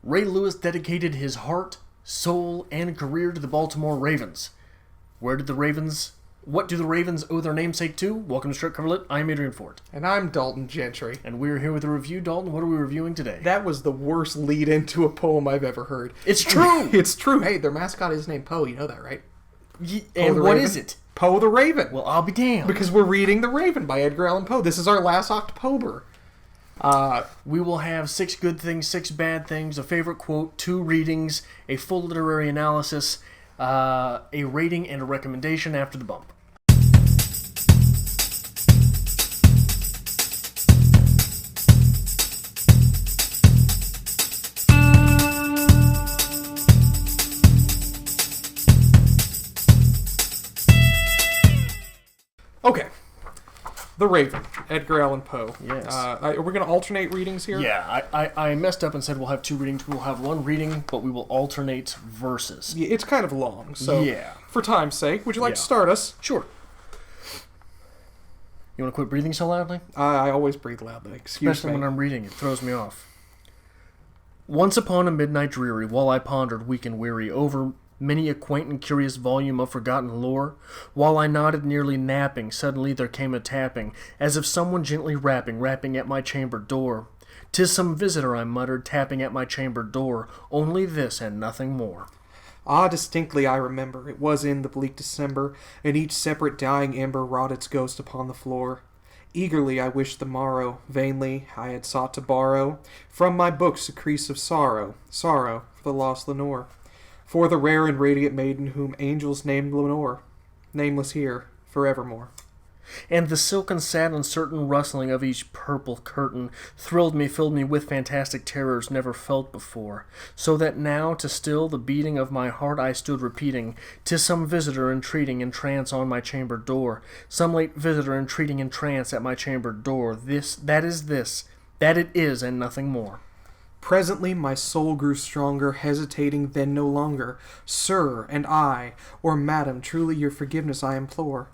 Ray Lewis dedicated his heart, soul, and career to the Baltimore Ravens. What do the Ravens owe their namesake to? Welcome to Strip Coverlet. I'm Adrian Fort. And I'm Dalton Gentry. And we're here with a review. Dalton, what are we reviewing today? That was the worst lead into a poem I've ever heard. It's true! It's true. Hey, their mascot is named Poe. You know that, right? And what is it? Poe the Raven. Well, I'll be damned. Because we're reading The Raven by Edgar Allan Poe. This is our last OctPOEber. We will have 6 good things, 6 bad things, a favorite quote, 2 readings, a full literary analysis, a rating, and a recommendation after the bump. Okay. The Raven, Edgar Allan Poe. Yes. Are we going to alternate readings here? Yeah, I messed up and said we'll have 2 readings. We'll have 1 reading, but we will alternate verses. Yeah, it's kind of long, so yeah. For time's sake, would you like to start us? Sure. You want to quit breathing so loudly? I always breathe loudly, Especially when I'm reading. It throws me off. Once upon a midnight dreary, while I pondered, weak and weary, over many a quaint and curious volume of forgotten lore, while I nodded, nearly napping, suddenly there came a tapping, as if someone gently rapping at my chamber door. "'Tis some visitor," I muttered, tapping at my chamber door, only this and nothing more. Ah, distinctly I remember, it was in the bleak December, and each separate dying ember wrought its ghost upon the floor. Eagerly I wished the morrow, vainly I had sought to borrow from my books a crease of sorrow for the lost Lenore. For the rare and radiant maiden whom angels named Lenore, nameless here, forevermore. And the silken, sad, uncertain rustling of each purple curtain filled me with fantastic terrors never felt before, so that now, to still the beating of my heart, I stood repeating, "'Tis some visitor entreating in trance on my chamber door, some late visitor entreating in trance at my chamber door, that it is, and nothing more." Presently my soul grew stronger, hesitating then no longer. "Sir," and "I," or "Madam, truly your forgiveness I implore.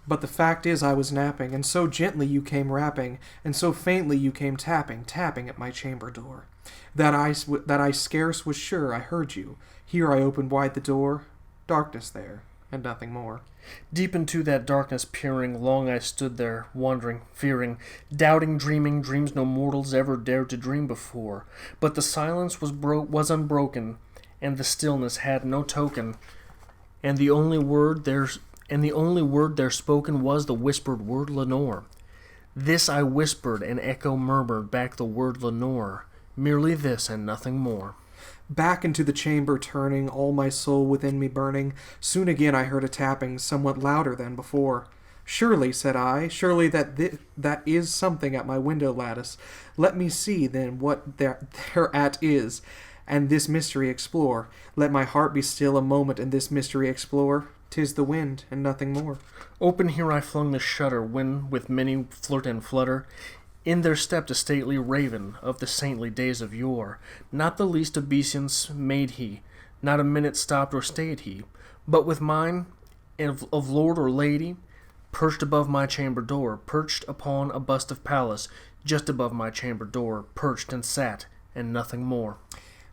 But the fact is I was napping, and so gently you came rapping, and so faintly you came tapping at my chamber door, that I scarce was sure I heard you. Here I opened wide the door, darkness there, and nothing more." Deep into that darkness peering, long I stood there, wondering, fearing, doubting, dreaming dreams no mortals ever dared to dream before. But the silence was unbroken, and the stillness had no token, and the only word there spoken was the whispered word Lenore. This I whispered, and echo murmured back the word Lenore, merely this and nothing more. Back into the chamber turning, all my soul within me burning, soon again I heard a tapping, somewhat louder than before. "Surely," said I, "surely that is something at my window lattice. Let me see, then, what thereat is, and this mystery explore. Let my heart be still a moment, and this mystery explore. 'Tis the wind, and nothing more." Open here I flung the shutter, when, with many flirt and flutter, in there stepped a stately raven of the saintly days of yore. Not the least obeisance made he, not a minute stopped or stayed he, but with mine of lord or lady, perched above my chamber door, perched upon a bust of Pallas, just above my chamber door, perched and sat, and nothing more.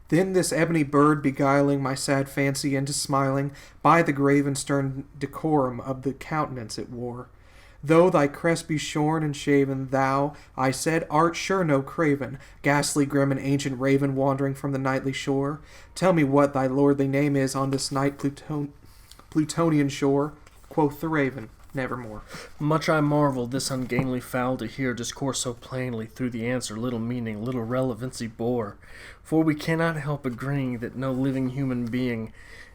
Then this ebony bird beguiling my sad fancy into smiling, by the grave and stern decorum of the countenance it wore. "Though thy crest be shorn and shaven, thou," I said, "art sure no craven, ghastly, grim, and ancient raven wandering from the nightly shore. Tell me what thy lordly name is on this night Plutonian shore." Quoth the raven, "Nevermore." Much I marveled this ungainly fowl to hear discourse so plainly, through the answer little meaning, little relevancy bore. For we cannot help agreeing that no living human being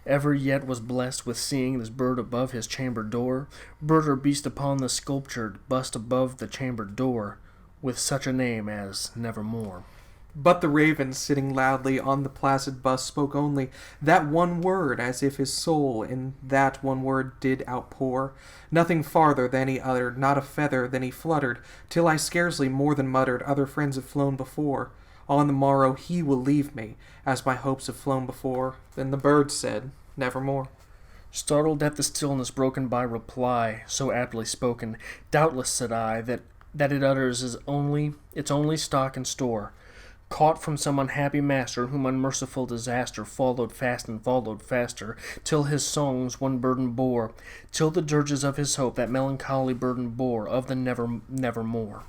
ever yet was blessed with seeing this bird above his chamber door, bird or beast upon the sculptured bust above the chamber door, with such a name as Nevermore. But the raven, sitting loudly on the placid bust, spoke only that one word, as if his soul in that one word did outpour. Nothing farther than he uttered, not a feather than he fluttered, till I scarcely more than muttered, "Other friends have flown before. On the morrow he will leave me, as my hopes have flown before." Then the bird said, "Nevermore." Startled at the stillness broken by reply so aptly spoken, "Doubtless," said I, that it utters its only stock and store. caught from some unhappy master, whom unmerciful disaster followed fast and followed faster, till his songs one burden bore, till the dirges of his hope that melancholy burden bore, of the nevermore.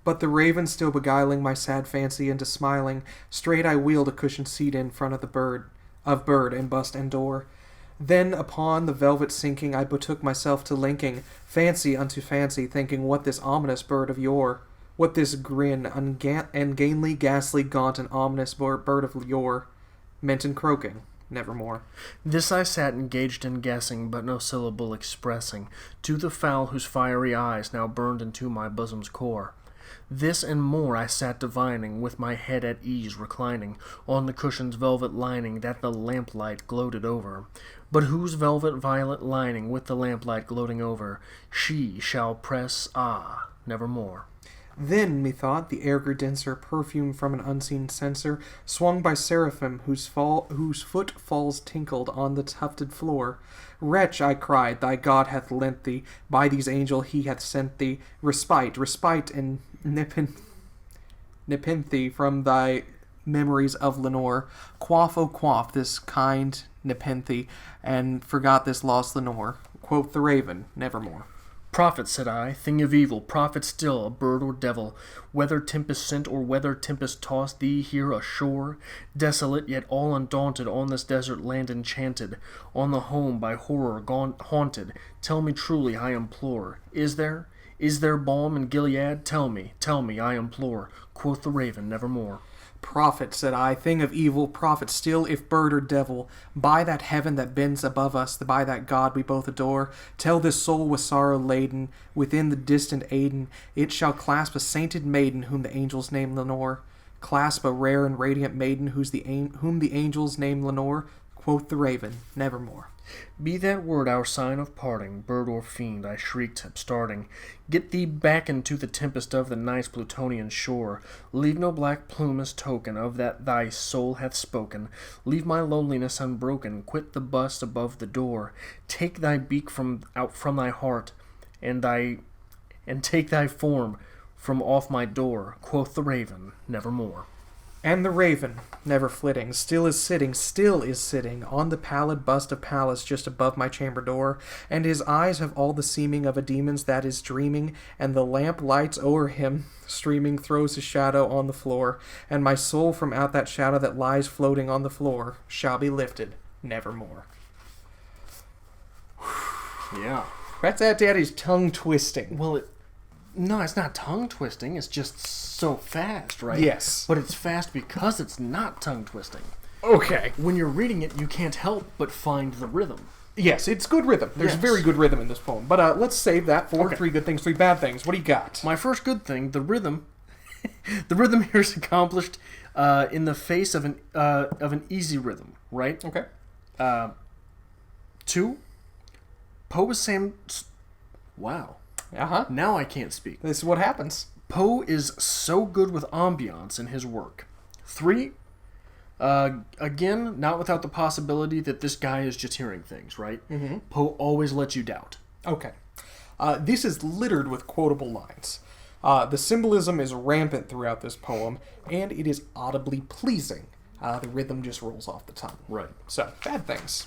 But the raven still beguiling my sad fancy into smiling, straight I wheeled a cushioned seat in front of the bird, and bust and door. Then upon the velvet sinking I betook myself to linking fancy unto fancy, thinking what this ominous bird of yore, what this grin, ungainly, ghastly, gaunt, and ominous bird of yore, meant in croaking, nevermore. This I sat engaged in guessing, but no syllable expressing, to the fowl whose fiery eyes now burned into my bosom's core. This and more I sat divining, with my head at ease reclining, on the cushion's velvet lining that the lamplight gloated over. But whose velvet violet lining, with the lamplight gloating over, she shall press, nevermore. Then, methought, the air grew denser, perfume from an unseen censer, swung by seraphim, whose footfalls tinkled on the tufted floor. Wretch, I cried, thy God hath lent thee, by these angels he hath sent thee, respite, and nepenthe from thy memories of Lenore. Quaff, oh quaff, this kind nepenthe, and forgot this lost Lenore. Quoth the raven, nevermore. Prophet, said I, thing of evil, prophet still, a bird or devil, whether tempest sent or whether tempest tossed thee here ashore, desolate yet all undaunted, on this desert land enchanted, on the home by horror haunted, tell me truly, I implore, is there balm in Gilead? Tell me, I implore. Quoth the raven, nevermore. Prophet, said I, thing of evil, prophet still, if bird or devil, by that heaven that bends above us, by that God we both adore, tell this soul with sorrow laden, within the distant Aden, it shall clasp a sainted maiden, whom the angels name Lenore. Clasp a rare and radiant maiden, whom the angels name Lenore. Quoth the raven, nevermore. Be that word our sign of parting, bird or fiend, I shrieked, upstarting. Get thee back into the tempest of the night's Plutonian shore. Leave no black plume as token of that thy soul hath spoken. Leave my loneliness unbroken. Quit the bust above the door. Take thy beak out from thy heart, and take thy form from off my door. Quoth the raven, nevermore. And the raven, never flitting, still is sitting on the pallid bust of Pallas just above my chamber door, and his eyes have all the seeming of a demon's that is dreaming, and the lamp lights o'er him, streaming, throws his shadow on the floor, and my soul from out that shadow that lies floating on the floor shall be lifted nevermore. Yeah. That's that daddy's tongue twisting. Well, no, it's not tongue twisting. It's just so fast, right? Yes. But it's fast because it's not tongue twisting. Okay. When you're reading it, you can't help but find the rhythm. Yes, it's good rhythm. There's very good rhythm in this poem. But let's save that for 3 good things, 3 bad things. What do you got? My first good thing, the rhythm. The rhythm here is accomplished in the face of an easy rhythm, right? Okay. 2, Poe is Sam. Wow. Uh-huh. Now I can't speak. This is what happens. Poe is so good with ambiance in his work. 3, again, not without the possibility that this guy is just hearing things, right? Mm-hmm. Poe always lets you doubt. Okay. This is littered with quotable lines. The symbolism is rampant throughout this poem, and it is audibly pleasing. The rhythm just rolls off the tongue. Right. So, bad things.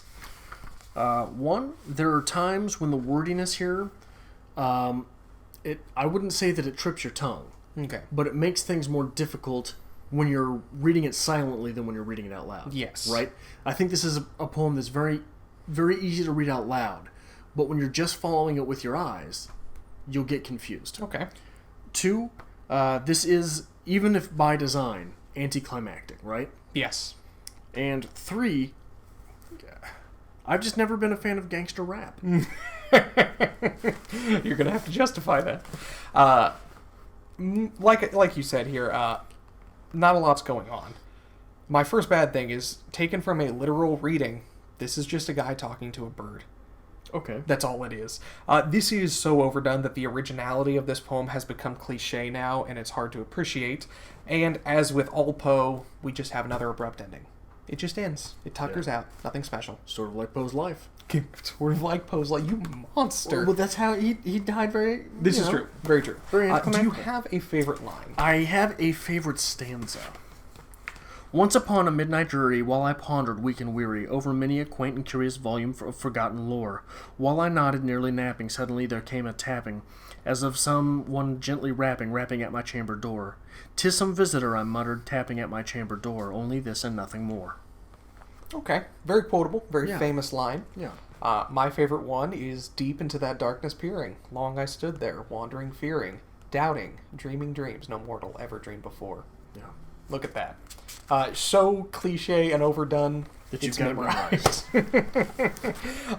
1, there are times when the wordiness here, I wouldn't say that it trips your tongue. Okay. But it makes things more difficult when you're reading it silently than when you're reading it out loud. Yes. Right? I think this is a poem that's very, very easy to read out loud. But when you're just following it with your eyes, you'll get confused. Okay. 2, this is, even if by design, anticlimactic, right? Yes. And 3, I've just never been a fan of gangster rap. You're going to have to justify that. Like you said here, not a lot's going on. My first bad thing is, taken from a literal reading, this is just a guy talking to a bird. Okay. That's all it is. This is so overdone that the originality of this poem has become cliche now, and it's hard to appreciate. And as with all Poe, we just have another abrupt ending. It just ends. It tuckers out. Nothing special. Sort of like Poe's life. Sort of like Poe's life. You monster. Well, that's how he died very... This is true. Very true. Very do you have a favorite line? I have a favorite stanza. Once upon a midnight dreary, while I pondered, weak and weary, over many a quaint and curious volume of forgotten lore, while I nodded, nearly napping, suddenly there came a tapping, as of some one gently rapping at my chamber door. "'Tis some visitor," I muttered, tapping at my chamber door, only this and nothing more. Okay, very quotable, very Yeah. famous line. Yeah. My favorite one is "Deep into that darkness peering, long I stood there, wandering, fearing, doubting, dreaming dreams no mortal ever dreamed before." Yeah. Look at that. So cliche and overdone That you it's got it memorized.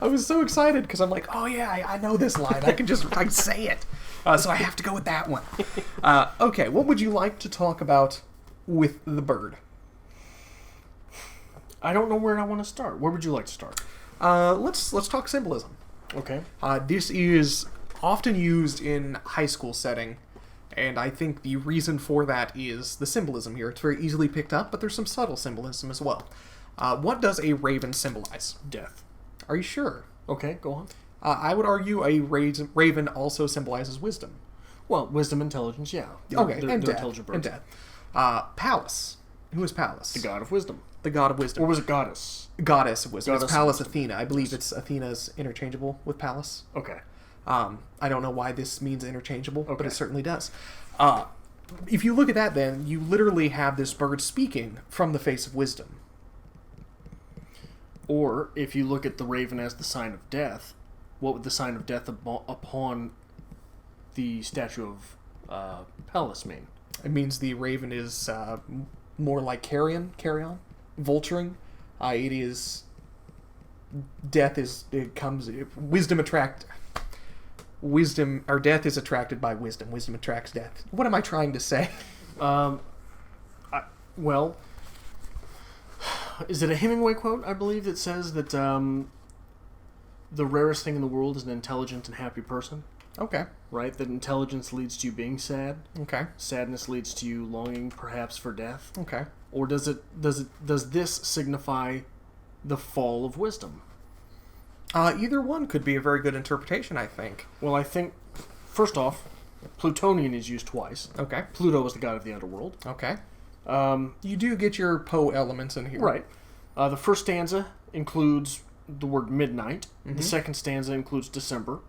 I was so excited because I'm like, oh yeah, I know this line. I can say it. So I have to go with that one. Okay, what would you like to talk about with the bird? I don't know where I want to start. Where would you like to start? Let's talk symbolism. Okay. This is often used in high school setting, and I think the reason for that is the symbolism here. It's very easily picked up, but there's some subtle symbolism as well. What does a raven symbolize? Death. Are you sure? Okay, go on. I would argue a raven also symbolizes wisdom. Well, wisdom, intelligence, yeah. Okay, They're and death. intelligent And birds. death. Pallas. Who is Pallas? The god of wisdom. The god of Or wisdom. was it goddess? Goddess of wisdom. Goddess It's of Pallas wisdom. Athena. I believe it's Athena's interchangeable with Pallas. Okay. I don't know why this means interchangeable, but Okay. it certainly does. If you look at that, then, you literally have this bird speaking from the face of wisdom. Or, if you look at the raven as the sign of death, what would the sign of death upon the statue of Pallas mean? It means the raven is more like carrion, vulturing. It is... Death is... It comes... Wisdom, or death is attracted by wisdom. Wisdom attracts death. What am I trying to say? Well, is it a Hemingway quote, I believe, that says that the rarest thing in the world is an intelligent and happy person? Okay. Right? That intelligence leads to you being sad. Okay. Sadness leads to you longing, perhaps, for death. Okay. Or does this signify the fall of wisdom? Either one could be a very good interpretation, I think. Well, I think, first off, Plutonian is used twice. Okay. Pluto is the god of the underworld. Okay. You do get your Poe elements in here. Right. The first stanza includes the word midnight. Mm-hmm. The second stanza includes December.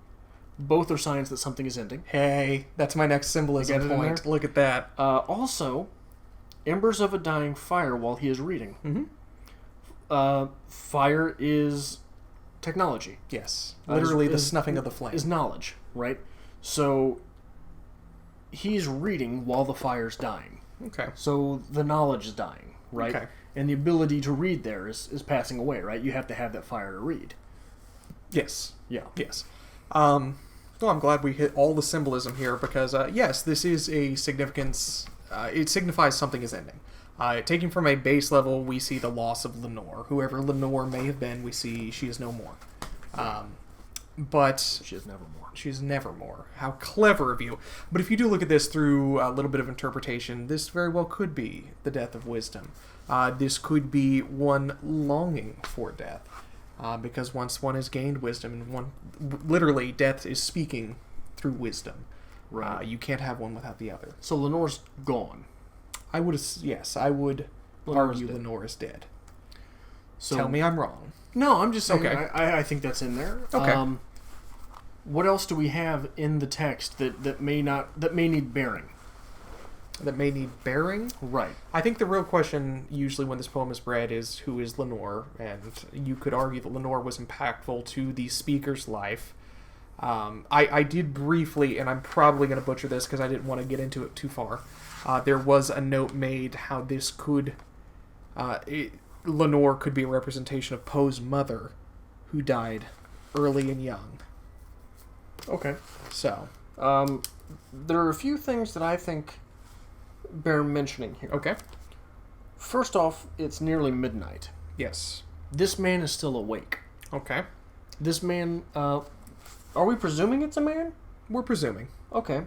Both are signs that something is ending. Hey, that's my next symbolism You got it in point. there? Look at that. Also, embers of a dying fire while he is reading. Mm-hmm. Fire is technology. Yes. Literally the is- snuffing of the flame. Is knowledge, right? So, he's reading while the fire's dying. Okay. So, the knowledge is dying, right? Okay. And the ability to read there is passing away, right? You have to have that fire to read. Yes. Yeah. Yes. Well, I'm glad we hit all the symbolism here because, yes, this is a significance. It signifies something is ending. Taking from a base level, we see the loss of Lenore. Whoever Lenore may have been, we see she is no more. But She is never more. she's never more. How clever of you. But if you do look at this through a little bit of interpretation, this very well could be the death of wisdom. This could be one longing for death. Because once one has gained wisdom, and literally, death is speaking through wisdom. Right. You can't have one without the other. So Lenore's gone. I would Lenore's argue dead. Lenore is dead. So Tell me I'm wrong. No, I'm just saying. Okay. I think that's in there. Okay. What else do we have in the text that may need bearing? That may need bearing. Right. I think the real question, usually when this poem is read, is who is Lenore? And you could argue that Lenore was impactful to the speaker's life. I did briefly, and I'm probably going to butcher this because I didn't want to get into it too far. There was a note made how this could... Lenore could be a representation of Poe's mother, who died early and young. Okay. So, there are a few things that I think bear mentioning here. okay. First off, it's nearly midnight. Yes. This man is still awake. Okay. This man, are we presuming it's a man? We're presuming. Okay.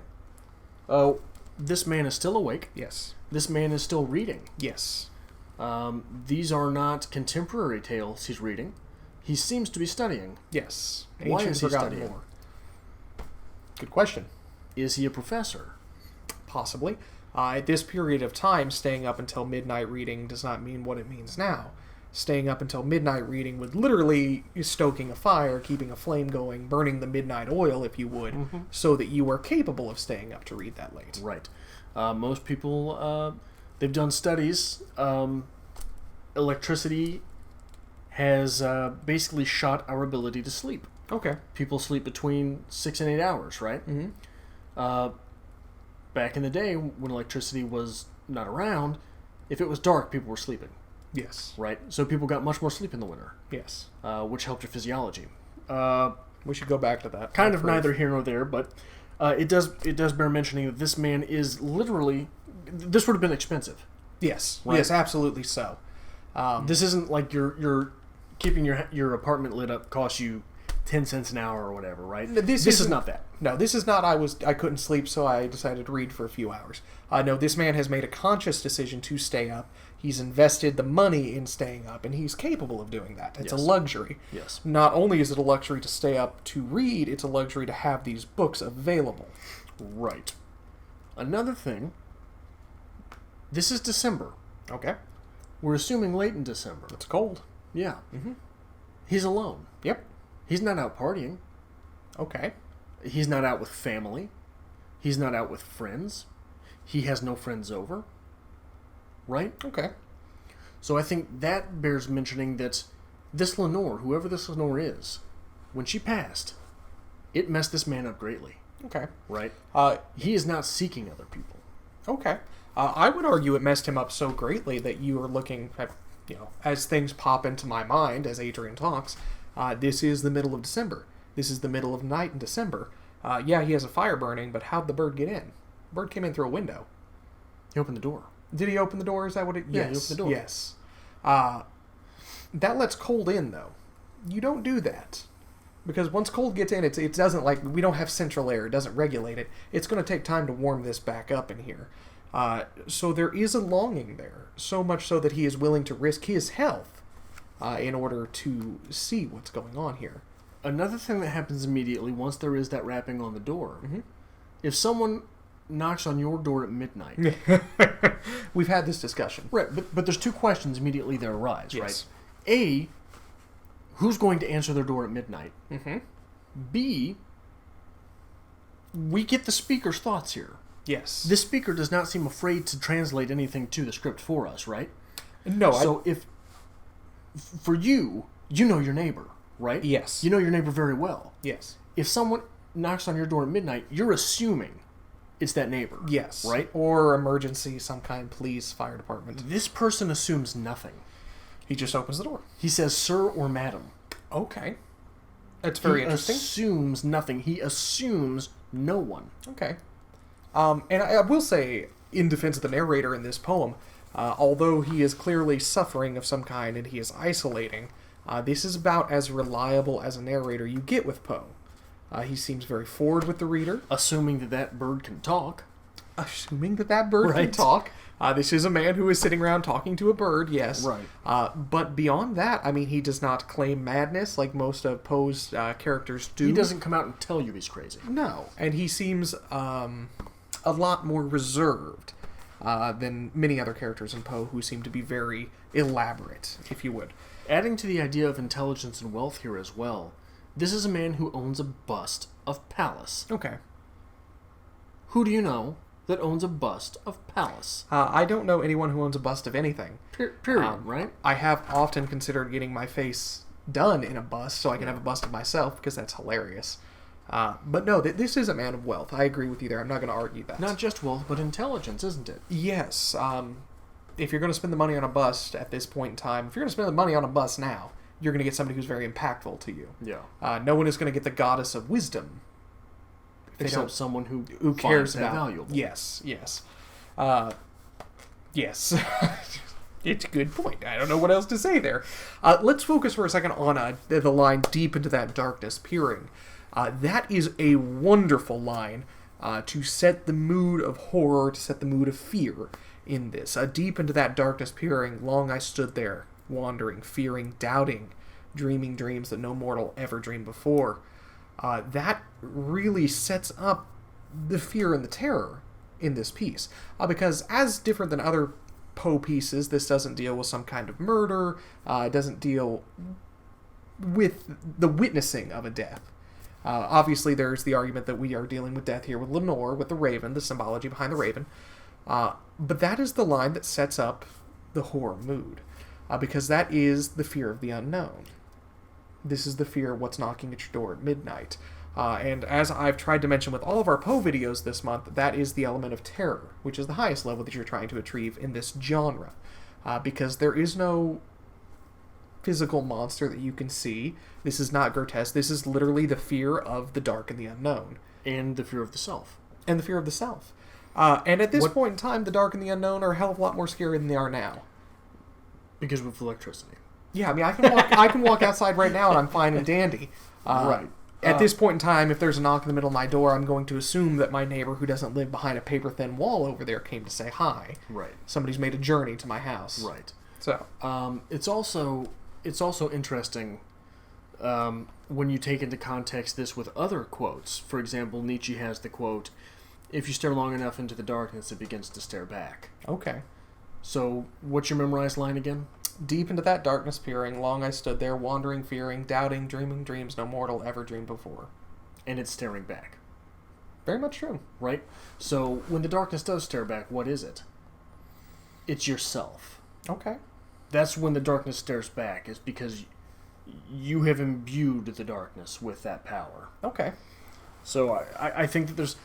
This man is still awake. Yes. This man is still reading. Yes. These are not contemporary tales he's reading. He seems to be studying. Yes. Why Ancient is he forgotten studying? lore. Good question. Is he a professor? Possibly. At this period of time, staying up until midnight reading does not mean what it means now. Staying up until midnight reading would literally stoking a fire, keeping a flame going, burning the midnight oil, if you would, so that you are capable of staying up to read that late. Right. Most people, they've done studies. Electricity has basically shot our ability to sleep. Okay. People sleep between 6 and 8 hours, right? Back in the day, when electricity was not around, if it was dark, people were sleeping. Yes. Right? So people got much more sleep in the winter. Yes. Which helped your physiology. We should go back to that. Kind of neither here nor there, but it does bear mentioning that this man is literally... This would have been expensive. Yes. Right? Yes, absolutely so. This isn't like you're keeping your apartment lit up costs you 10 cents an hour or whatever, right? This is not that. No, this is not I couldn't sleep, so I decided to read for a few hours. No, this man has made a conscious decision to stay up. He's invested the money in staying up, and he's capable of doing that. It's a luxury. Yes. Not only is it a luxury to stay up to read, it's a luxury to have these books available. Right. Another thing, this is December. Okay. We're assuming late in December. It's cold. Yeah. He's alone. Yep. He's not out partying. Okay. He's not out with family. He's not out with friends. He has no friends over. Right? Okay. So I think that bears mentioning that this Lenore, whoever this Lenore is, when she passed, it messed this man up greatly. Okay. Right? He is not seeking other people. Okay. I would argue it messed him up so greatly that you are looking at, as things pop into my mind as Adrian talks, this is the middle of December. This is the middle of night in December. Yeah, he has a fire burning, but how'd the bird get in? The bird came in through a window. He opened the door. Did he open the door? Is that what it... Yeah, yes. he opened the door. Yes. That lets cold in, though. You don't do that. Because once cold gets in, it doesn't, we don't have central air. It doesn't regulate it. It's going to take time to warm this back up in here. So there is a longing there. So much so that he is willing to risk his health in order to see what's going on here. Another thing that happens immediately once there is that rapping on the door, if someone knocks on your door at midnight... We've had this discussion. Right, but there's two questions immediately that arise, Yes. right? A, who's going to answer their door at midnight? B, we get the speaker's thoughts here. Yes. This speaker does not seem afraid to translate anything to the script for us, right? No. So for you know your neighbor, right? Yes. You know your neighbor very well. Yes. If someone knocks on your door at midnight, you're assuming it's that neighbor. Yes. Right? Or emergency, some kind, police, fire department. This person assumes nothing. He just opens the door. He says, sir or madam. Okay. That's very interesting. He assumes nothing. He assumes no one. Okay. And I will say, in defense of the narrator in this poem, although he is clearly suffering of some kind and he is isolating, this is about as reliable as a narrator you get with Poe. He seems very forward with the reader. Assuming that bird can talk. Assuming that bird can talk. This is a man who is sitting around talking to a bird, yes. Right. But beyond that, I mean, he does not claim madness like most of Poe's characters do. He doesn't come out and tell you he's crazy. No. And he seems a lot more reserved than many other characters in Poe who seem to be very elaborate, if you would. Adding to the idea of intelligence and wealth here as well, this is a man who owns a bust of Pallas. Okay. Who do you know that owns a bust of Pallas? I don't know anyone who owns a bust of anything. Period, right? I have often considered getting my face done in a bust so I can have a bust of myself because that's hilarious. But no, this is a man of wealth. I agree with you there. I'm not going to argue that. Not just wealth, but intelligence, isn't it? Yes. If you're going to spend the money on a bust at this point in time, if you're going to spend the money on a bust now, you're going to get somebody who's very impactful to you. Yeah. No one is going to get the goddess of wisdom. Except someone who cares about about valuable. Yes. Yes. It's a good point. I don't know what else to say there. Let's focus for a second on the line deep into that darkness peering. That is a wonderful line to set the mood of horror, to set the mood of fear in this. Deep into that darkness peering, long I stood there, wandering, fearing, doubting, dreaming dreams that no mortal ever dreamed before. That really sets up the fear and the terror in this piece. Because as different than other Poe pieces, this doesn't deal with some kind of murder. It doesn't deal with the witnessing of a death. Obviously, there's the argument that we are dealing with death here with Lenore, with the raven, the symbology behind the raven. But that is the line that sets up the horror mood. Because that is the fear of the unknown. This is the fear of what's knocking at your door at midnight. And as I've tried to mention with all of our Poe videos this month, that is the element of terror, which is the highest level that you're trying to achieve in this genre. Because there is no physical monster that you can see. This is not grotesque. This is literally the fear of the dark and the unknown. And the fear of the self. And the fear of the self. And at this point in time, the dark and the unknown are a hell of a lot more scary than they are now. Because of electricity. Yeah, I mean, I can walk outside right now and I'm fine and dandy. Right. At this point in time, if there's a knock in the middle of my door, I'm going to assume that my neighbor who doesn't live behind a paper-thin wall over there came to say hi. Right. Somebody's made a journey to my house. Right. So. It's also interesting when you take into context this with other quotes. For example, Nietzsche has the quote, "If you stare long enough into the darkness, it begins to stare back." Okay. So, what's your memorized line again? "Deep into that darkness peering, long I stood there, wandering, fearing, doubting, dreaming dreams no mortal ever dreamed before." And it's staring back. Very much true. Right? So, when the darkness does stare back, what is it? It's yourself. Okay. That's when the darkness stares back, is because you have imbued the darkness with that power. Okay. So, I think that there's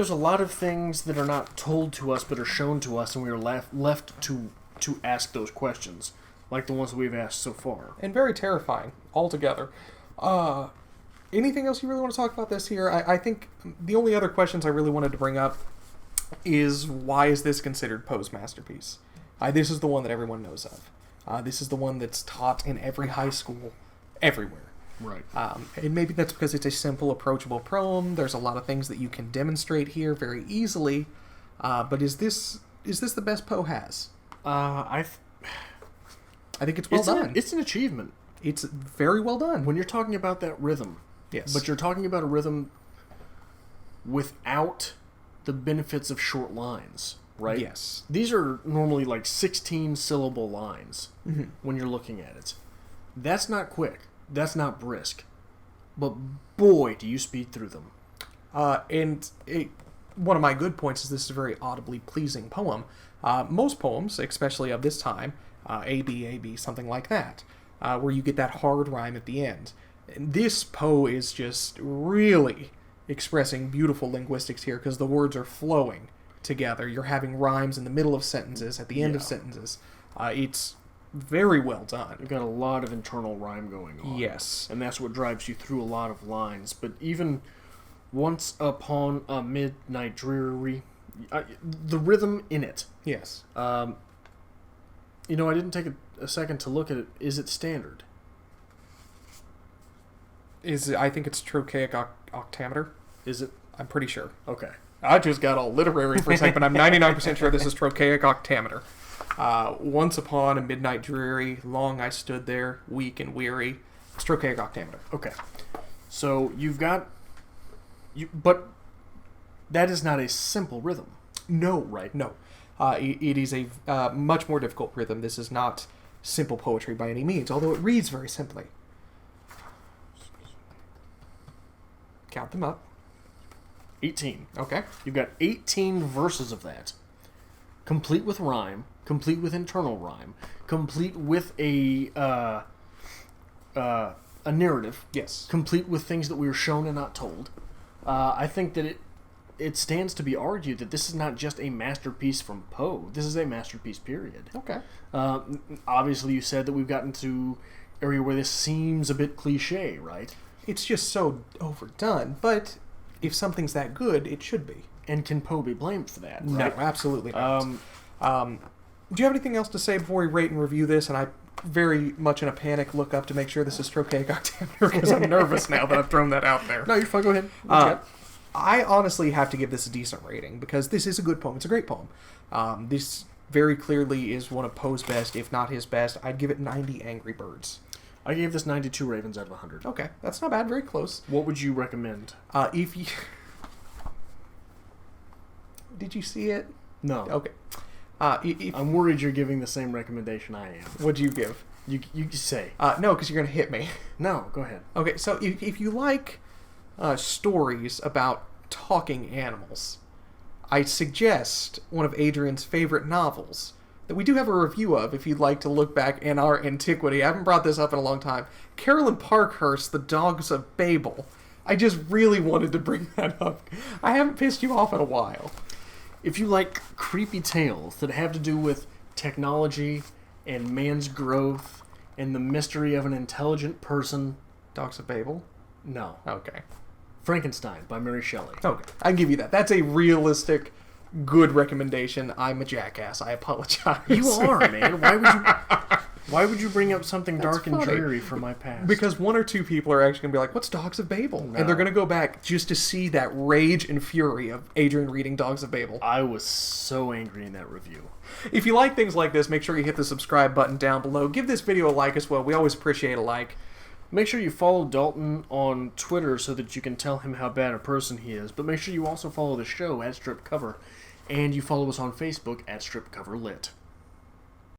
a lot of things that are not told to us but are shown to us, and we are left to ask those questions, like the ones that we've asked so far. And very terrifying, altogether. Anything else you really want to talk about this here? I think the only other questions I really wanted to bring up is, why is this considered Poe's masterpiece? This is the one that everyone knows of. This is the one that's taught in every high school, everywhere. Right. And maybe that's because it's a simple, approachable poem. There's a lot of things that you can demonstrate here very easily. But is this the best Poe has? I think it's well done. It's an achievement. It's very well done. When you're talking about that rhythm. Yes. But you're talking about a rhythm without the benefits of short lines, right? Yes. These are normally like 16-syllable lines when you're looking at it. That's not quick. That's not brisk. But boy, do you speed through them. One of my good points is this is a very audibly pleasing poem. Most poems, especially of this time, A-B, something like that, where you get that hard rhyme at the end. And this Poe is just really expressing beautiful linguistics here, because the words are flowing together. You're having rhymes in the middle of sentences, at the end of sentences. It's very well done. You've got a lot of internal rhyme going on. Yes. And that's what drives you through a lot of lines. But even once upon a midnight dreary, the rhythm in it. Yes. I didn't take a second to look at it. Is it standard? I think it's trochaic octameter. Is it? I'm pretty sure. Okay. I just got all literary for a second, but I'm 99% sure this is trochaic octameter. Once upon a midnight dreary, long I stood there, weak and weary. It's trochaic octameter. Okay. So you've got... but that is not a simple rhythm. No. Right? No. It is a much more difficult rhythm. This is not simple poetry by any means, although it reads very simply. Count them up. 18. Okay. You've got 18 verses of that. Complete with rhyme, complete with internal rhyme, complete with a narrative. Yes. Complete with things that we were shown and not told. I think that it stands to be argued that this is not just a masterpiece from Poe. This is a masterpiece, period. Okay. Obviously, you said that we've gotten to area where this seems a bit cliche, right? It's just so overdone, but if something's that good, it should be. And can Poe be blamed for that? Right? No, absolutely not. Do you have anything else to say before we rate and review this? And I very much in a panic look up to make sure this is trochaic octameter, because I'm nervous now that I've thrown that out there. No, you're fine. Go ahead. I honestly have to give this a decent rating, because this is a good poem. It's a great poem. This very clearly is one of Poe's best, if not his best. I'd give it 90 Angry Birds. I gave this 92 ravens out of 100. Okay, that's not bad. Very close. What would you recommend? If you... Did you see it? No. Okay. I'm worried you're giving the same recommendation I am. What'd you give? You say. No, because you're going to hit me. No, go ahead. Okay, so if you like stories about talking animals, I suggest one of Adrian's favorite novels that we do have a review of if you'd like to look back in our antiquity. I haven't brought this up in a long time. Carolyn Parkhurst's The Dogs of Babel. I just really wanted to bring that up. I haven't pissed you off in a while. If you like creepy tales that have to do with technology and man's growth and the mystery of an intelligent person... Dogs of Babel? No. Okay. Frankenstein by Mary Shelley. Okay, I give you that. That's a realistic, good recommendation. I'm a jackass. I apologize. You are, man. Why would you bring up something dark and dreary from my past? Because one or two people are actually going to be like, what's Dogs of Babel? No. And they're going to go back just to see that rage and fury of Adrian reading Dogs of Babel. I was so angry in that review. If you like things like this, make sure you hit the subscribe button down below. Give this video a like as well. We always appreciate a like. Make sure you follow Dalton on Twitter so that you can tell him how bad a person he is. But make sure you also follow the show at Strip Cover. And you follow us on Facebook at Strip Cover Lit.